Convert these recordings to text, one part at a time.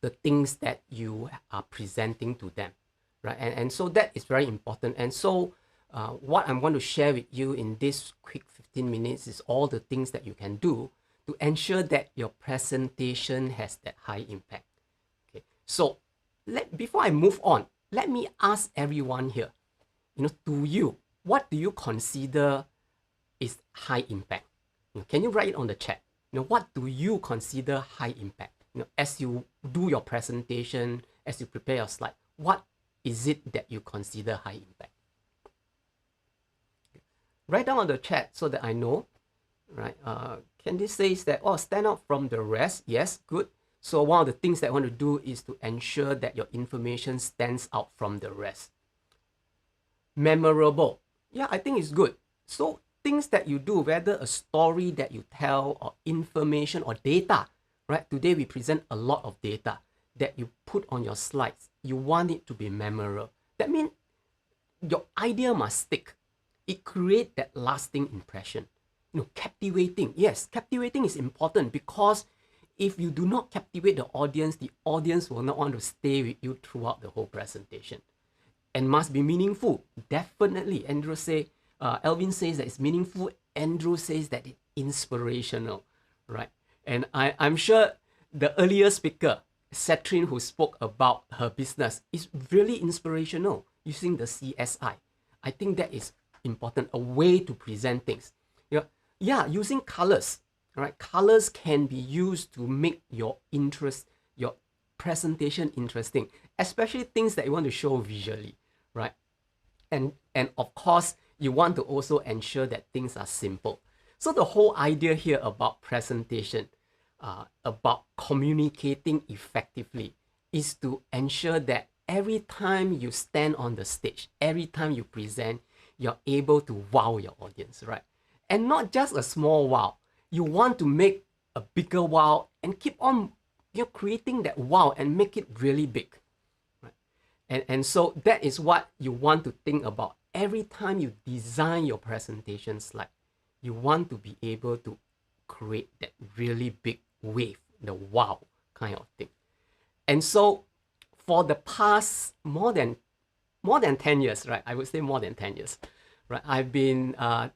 the things that you are presenting to them, right? And so that is very important. And so what I'm going to share with you in this quick 15 minutes is all the things that you can do to ensure that your presentation has that high impact. Okay, so before I move on, let me ask everyone here, what do you consider is high impact? Can you write it on the chat? What do you consider high impact? As you do your presentation, as you prepare your slide, what is it that you consider high impact? Write down on the chat so that I know, right? Candice says that, stand out from the rest. Yes, good. So one of the things that I want to do is to ensure that your information stands out from the rest. Memorable. Yeah, I think it's good. So things that you do, whether a story that you tell or information or data, right? Today we present a lot of data that you put on your slides. You want it to be memorable. That means your idea must stick. It creates that lasting impression. Captivating. Yes, captivating is important because if you do not captivate the audience will not want to stay with you throughout the whole presentation. And must be meaningful. Definitely. Elvin says that it's meaningful. Andrew says that it's inspirational, right? And I'm sure the earlier speaker, Catherine, who spoke about her business, is really inspirational using the CSI. I think that is important, a way to present things. Yeah, using colors, right? Colors can be used to make your presentation interesting, especially things that you want to show visually, right? And of course, you want to also ensure that things are simple. So the whole idea here about presentation, about communicating effectively, is to ensure that every time you stand on the stage, every time you present, you're able to wow your audience, right? And not just a small wow. You want to make a bigger wow and keep on creating that wow and make it really big, right? And so that is what you want to think about. Every time you design your presentation slide, you want to be able to create that really big wave, the wow kind of thing. And so for the past more than 10 years, right? I would say more than 10 years, right? I've been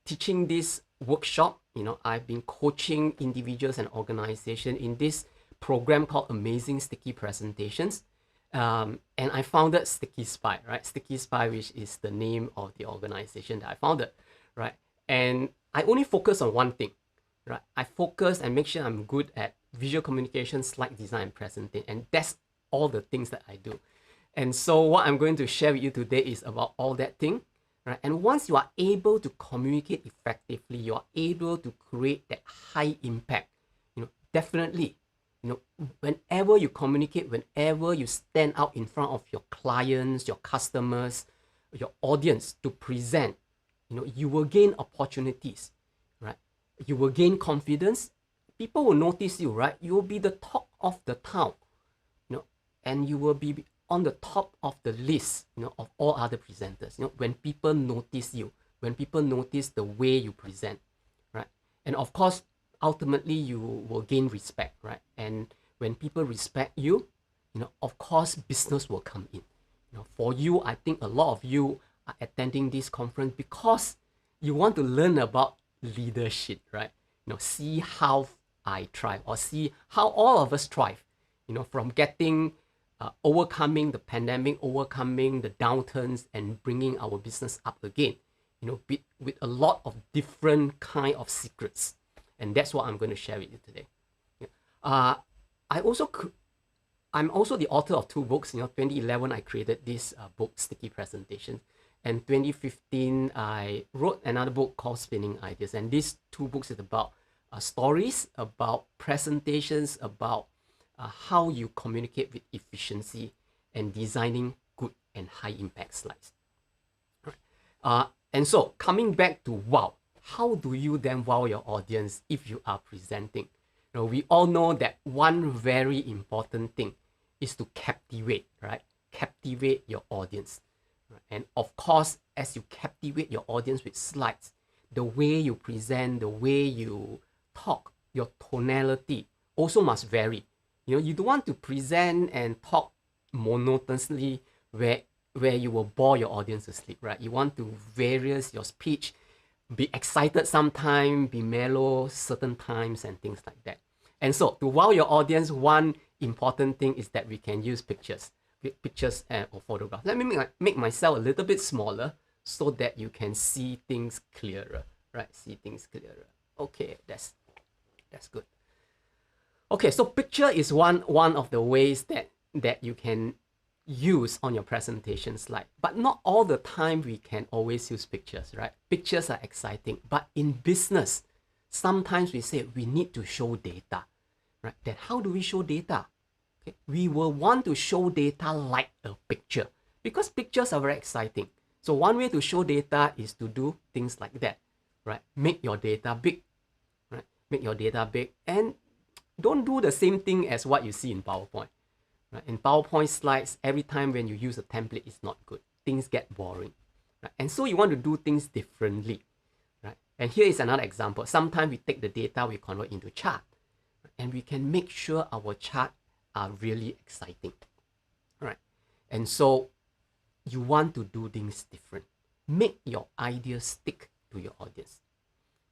teaching this workshop. I've been coaching individuals and organizations in this program called Amazing Sticky Presentations. And I founded Sticky Spy, right? Sticky Spy, which is the name of the organization that I founded, right? And I only focus on one thing, right? I focus and make sure I'm good at visual communication, slide design, and presenting. And that's all the things that I do. And so what I'm going to share with you today is about all that thing, right? And once you are able to communicate effectively, you are able to create that high impact, definitely, whenever you communicate, whenever you stand out in front of your clients, your customers, your audience to present, you will gain opportunities, right? You will gain confidence. People will notice you, right? You will be the talk of the town, and you will be on the top of the list, of all other presenters. When people notice you, when people notice the way you present, right? And of course, ultimately, you will gain respect, right? And when people respect you, of course, business will come in. For you, I think a lot of you are attending this conference because you want to learn about leadership, right? See how I thrive, or see how all of us thrive, from getting overcoming the pandemic, overcoming the downturns, and bringing our business up again, with a lot of different kind of secrets. And that's what I'm going to share with you today. I'm also the author of 2 books. 2011, I created this book, Sticky Presentations. And 2015, I wrote another book called Spinning Ideas. And these 2 books is about stories, about presentations, about how you communicate with efficiency and designing good and high impact slides. Right. And so coming back to wow, how do you then wow your audience if you are presenting? We all know that one very important thing is to captivate, right? Captivate your audience. Right? And of course, as you captivate your audience with slides, the way you present, the way you talk, your tonality also must vary. You know, you don't want to present and talk monotonously where you will bore your audience to sleep, right? You want to various your speech, be excited sometime, be mellow certain times and things like that. And so to wow your audience, one important thing is that we can use pictures or photographs. Let me make myself a little bit smaller so that you can see things clearer, right? See things clearer. Okay, that's good. Okay, so picture is one of the ways that you can use on your presentation slide. But not all the time we can always use pictures, right? Pictures are exciting, but in business, sometimes we say we need to show data, right? Then how do we show data? Okay, we will want to show data like a picture because pictures are very exciting. So one way to show data is to do things like that, right? Make your data big, right? Make your data big and don't do the same thing as what you see in PowerPoint. Right? In PowerPoint slides, every time when you use a template, it's not good. Things get boring. Right? And so you want to do things differently. Right? And here is another example. Sometimes we take the data, we convert into chart. Right? And we can make sure our chart are really exciting. Right? And so you want to do things different. Make your idea stick to your audience.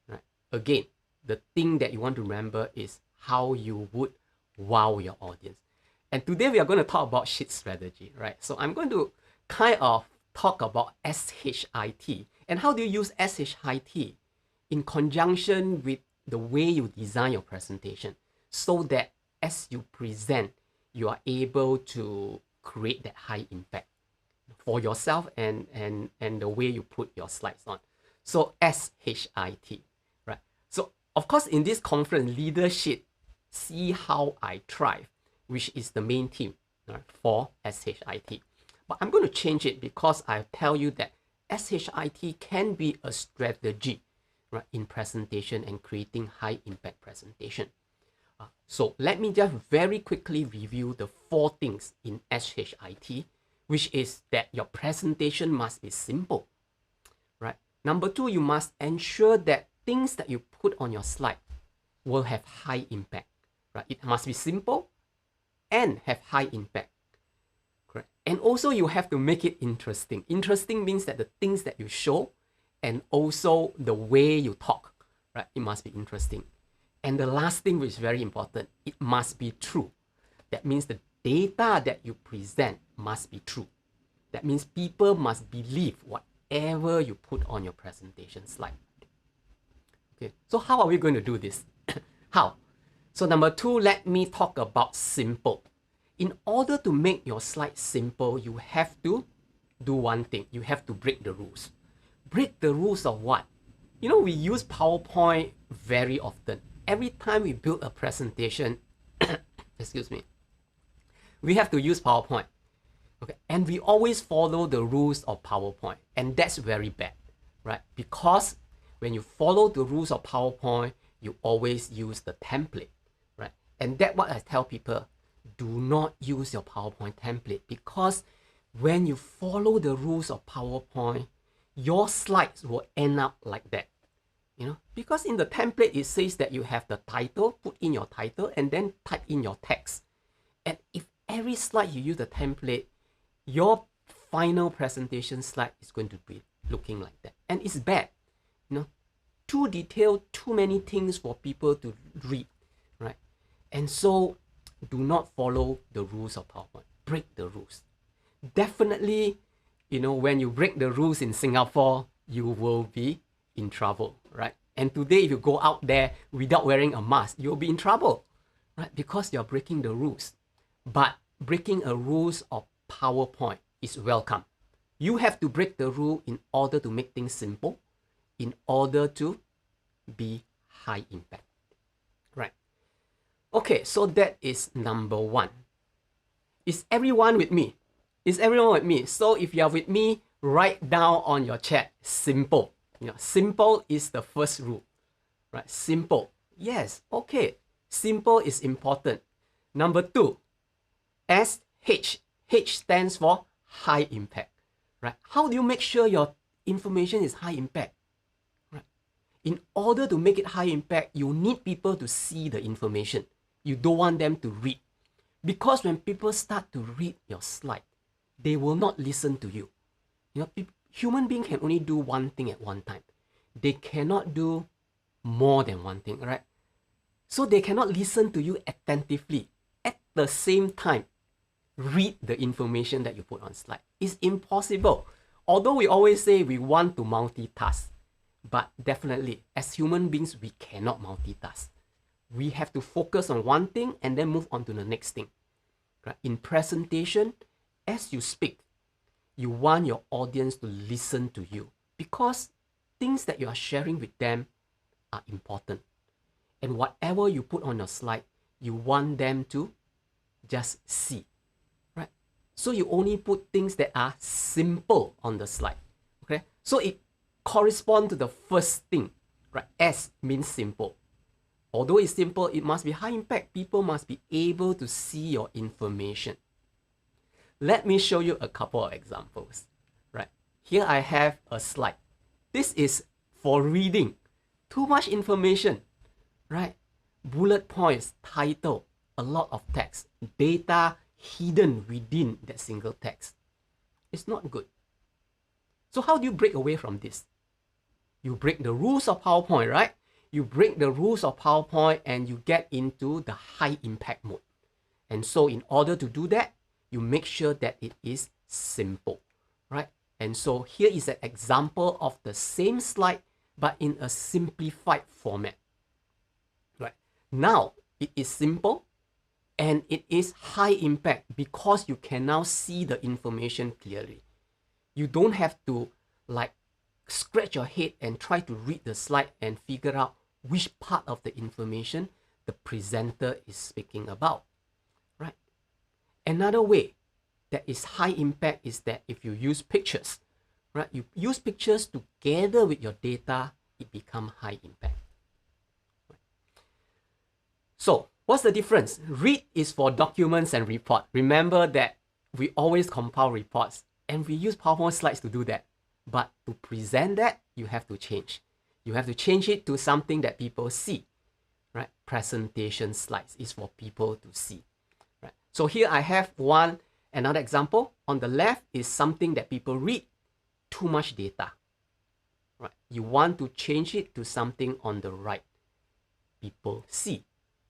Right? Again, the thing that you want to remember is how you would wow your audience. And today we are going to talk about SHIT strategy, right? So I'm going to kind of talk about S.H.I.T. and how do you use S.H.I.T. in conjunction with the way you design your presentation so that as you present, you are able to create that high impact for yourself and the way you put your slides on. So S.H.I.T, right? So of course, in this conference, LeaderSHIT, see how I thrive, which is the main theme, right, for S.H.I.T. But I'm going to change it because I tell you that S.H.I.T can be a strategy, right, in presentation and creating high impact presentation. So let me just very quickly review the 4 things in S.H.I.T, which is that your presentation must be simple, right? Number 2, you must ensure that things that you put on your slide will have high impact, right? It must be simple and have high impact, correct? And also you have to make it interesting. Interesting means that the things that you show and also the way you talk, right? It must be interesting. And the last thing, which is very important, it must be true. That means the data that you present must be true. That means people must believe whatever you put on your presentation slide. Okay, so how are we going to do this? How? So number 2, let me talk about simple. In order to make your slide simple, you have to do one thing. You have to break the rules. Break the rules of what? You know, we use PowerPoint very often. Every time we build a presentation, excuse me, we have to use PowerPoint. Okay, and we always follow the rules of PowerPoint, and that's very bad, right? Because when you follow the rules of PowerPoint, you always use the template, right? And that's what I tell people, do not use your PowerPoint template, because when you follow the rules of PowerPoint, your slides will end up like that. You know, because in the template, it says that you have the title, put in your title, and then type in your text. And if every slide you use the template, your final presentation slide is going to be looking like that. And it's bad, you know, too detailed, too many things for people to read, right? And so do not follow the rules of PowerPoint. Break the rules. Definitely, you know, when you break the rules in Singapore, you will be in trouble, right? And today, if you go out there without wearing a mask, you'll be in trouble, right? Because you're breaking the rules. But breaking a rules of PowerPoint is welcome. You have to break the rule in order to make things simple, in order to be high impact, right? Okay, so that is number 1. Is everyone with me? Is everyone with me? So if you are with me, write down on your chat, simple. You know, simple is the first rule, right? Simple. Yes, okay. Simple is important. Number 2, S.H. H stands for high impact, right? How do you make sure your information is high impact, right? In order to make it high impact, you need people to see the information. You don't want them to read. Because when people start to read your slide, they will not listen to you. You know, human being can only do one thing at one time. They cannot do more than one thing, right? So they cannot listen to you attentively. At the same time, read the information that you put on slide. It's impossible. Although we always say we want to multitask, but definitely as human beings, we cannot multitask. We have to focus on one thing and then move on to the next thing. Right? In presentation, as you speak, you want your audience to listen to you because things that you are sharing with them are important. And whatever you put on your slide, you want them to just see. Right? So you only put things that are simple on the slide. Okay? So it corresponds to the first thing. Right? S means simple. Although it's simple, it must be high impact. People must be able to see your information. Let me show you a couple of examples. Right? Here I have a slide. This is for reading. Too much information. Right? Bullet points, title, a lot of text, data hidden within that single text. It's not good. So how do you break away from this? You break the rules of PowerPoint, right? You break the rules of PowerPoint and you get into the high impact mode. And so in order to do that, you make sure that it is simple, right? And so here is an example of the same slide, but in a simplified format, right? Now it is simple and it is high impact because you can now see the information clearly. You don't have to like scratch your head and try to read the slide and figure out which part of the information the presenter is speaking about, right? Another way that is high impact is that if you use pictures, right? You use pictures together with your data, it becomes high impact. Right? So what's the difference? Read is for documents and report. Remember that we always compile reports and we use PowerPoint slides to do that. But to present that, you have to change. You have to change it to something that people see, right? Presentation slides is for people to see, right? So here I have another example. On the left is something that people read, too much data, right? You want to change it to something on the right, people see,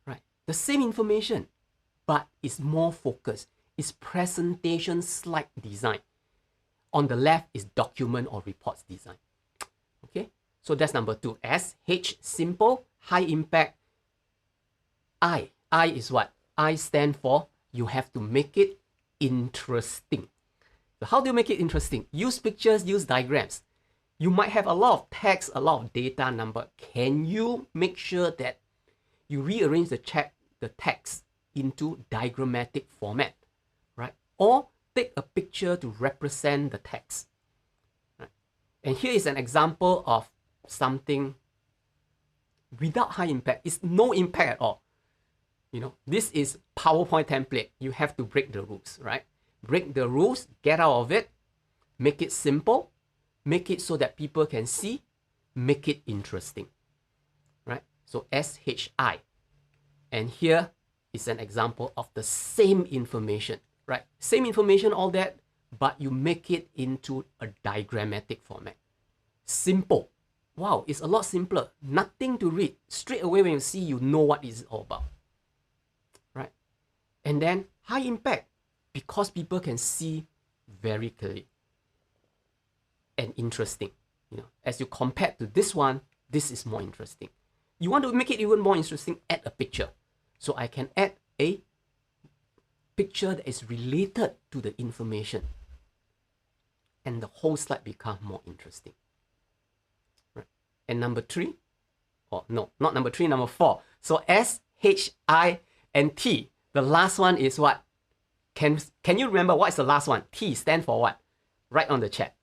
right? The same information, but it's more focused. It's presentation slide design. On the left is document or reports design. Okay, so that's number 2. S, H, simple, high impact. I is what? I stand for you have to make it interesting. So how do you make it interesting? Use pictures, use diagrams. You might have a lot of text, a lot of data number. Can you make sure that you rearrange the text into diagrammatic format, right? Or take a picture to represent the text. Right? And here is an example of something without high impact. It's no impact at all. You know, this is PowerPoint template. You have to break the rules, right? Break the rules, get out of it, make it simple, make it so that people can see, make it interesting, right? So S-H-I. And here is an example of the same information. Right? Same information, all that, but you make it into a diagrammatic format. Simple. Wow, it's a lot simpler. Nothing to read. Straight away when you see, you know what it's all about. Right? And then high impact because people can see very clearly and interesting. You know, as you compare to this one, this is more interesting. You want to make it even more interesting, add a picture. So I can add a picture that is related to the information and the whole slide become more interesting, right? And number 3, or no, not number 3, number 4. So S, H, I, and T. The last one is what? Can you remember what is the last one? T stand for what? Write on the chat.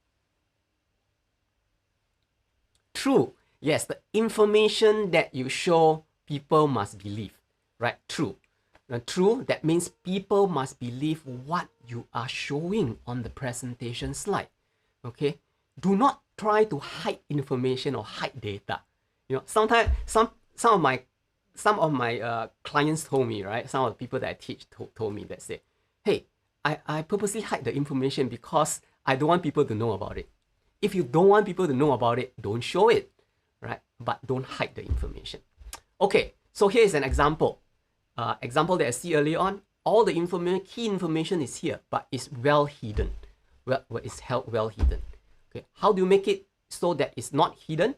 True. Yes, the information that you show, people must believe, right? True. Now, true, that means people must believe what you are showing on the presentation slide. Okay? Do not try to hide information or hide data. You know, sometimes some of my some of my clients told me, right? Some of the people that I teach told me that say, hey, I purposely hide the information because I don't want people to know about it. If you don't want people to know about it, don't show it, right? But don't hide the information. Okay, so here's an example. Example that I see earlier on. All the key information is here, but it's well hidden. Well, it's held well hidden. Okay, how do you make it so that it's not hidden?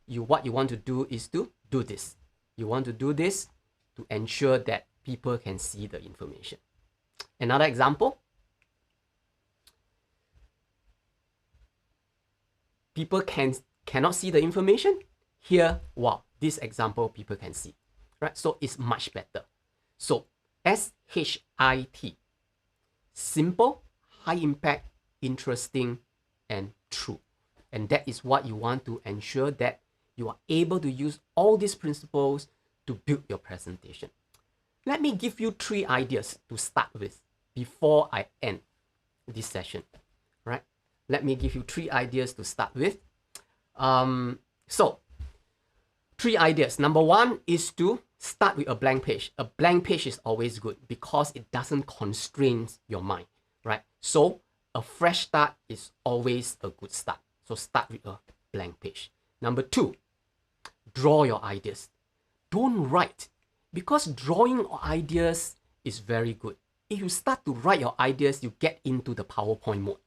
What you want to do is to do this. You want to do this to ensure that people can see the information. Another example. People cannot see the information. Here, wow, this example people can see, right? So it's much better. So S.H.I.T. Simple, high impact, interesting, and true. And that is what you want to ensure, that you are able to use all these principles to build your presentation. Let me give you 3 ideas to start with before I end this session, right? Let me give you 3 ideas to start with. So 3 ideas. Number 1 is to start with a blank page. A blank page is always good because it doesn't constrain your mind, right? So a fresh start is always a good start. So start with a blank page. Number 2, draw your ideas. Don't write, because drawing ideas is very good. If you start to write your ideas, you get into the PowerPoint mode,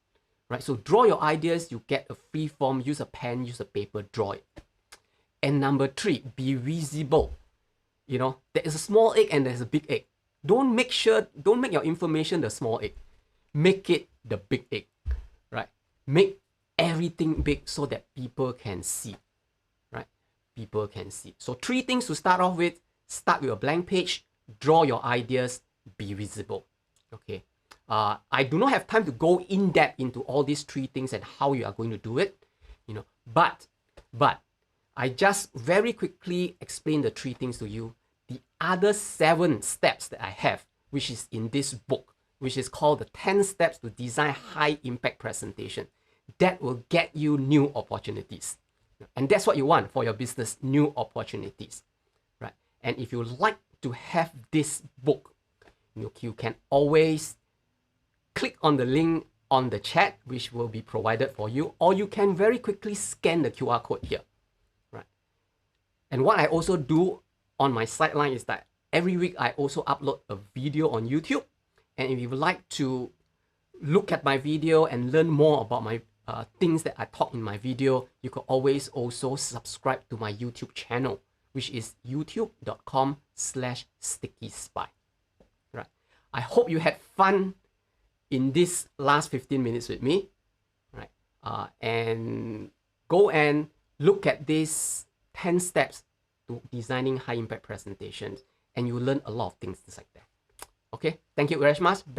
right? So draw your ideas, you get a free form, use a pen, use a paper, draw it. And number 3, be visible. You know, there is a small egg and there's a big egg. Don't make your information the small egg. Make it the big egg, right? Make everything big so that people can see, right? People can see. So 3 things to start off with. Start with a blank page, draw your ideas, be visible, okay? I do not have time to go in depth into all these 3 things and how you are going to do it, you know, but I just very quickly explain the 3 things to you. The other 7 steps that I have, which is in this book, which is called the 10 Steps to Design High Impact Presentation, that will get you new opportunities. And that's what you want for your business, new opportunities, right? And if you like to have this book, you can always click on the link on the chat, which will be provided for you, or you can very quickly scan the QR code here, right? And what I also do on my sideline is that every week I also upload a video on YouTube. And if you would like to look at my video and learn more about my things that I talk in my video, you can always also subscribe to my YouTube channel, which is youtube.com/stickyspy. Right. I hope you had fun in this last 15 minutes with me. Right. And go and look at these 10 steps to designing high impact presentations, and you learn a lot of things just like that. Okay, thank you very much. Back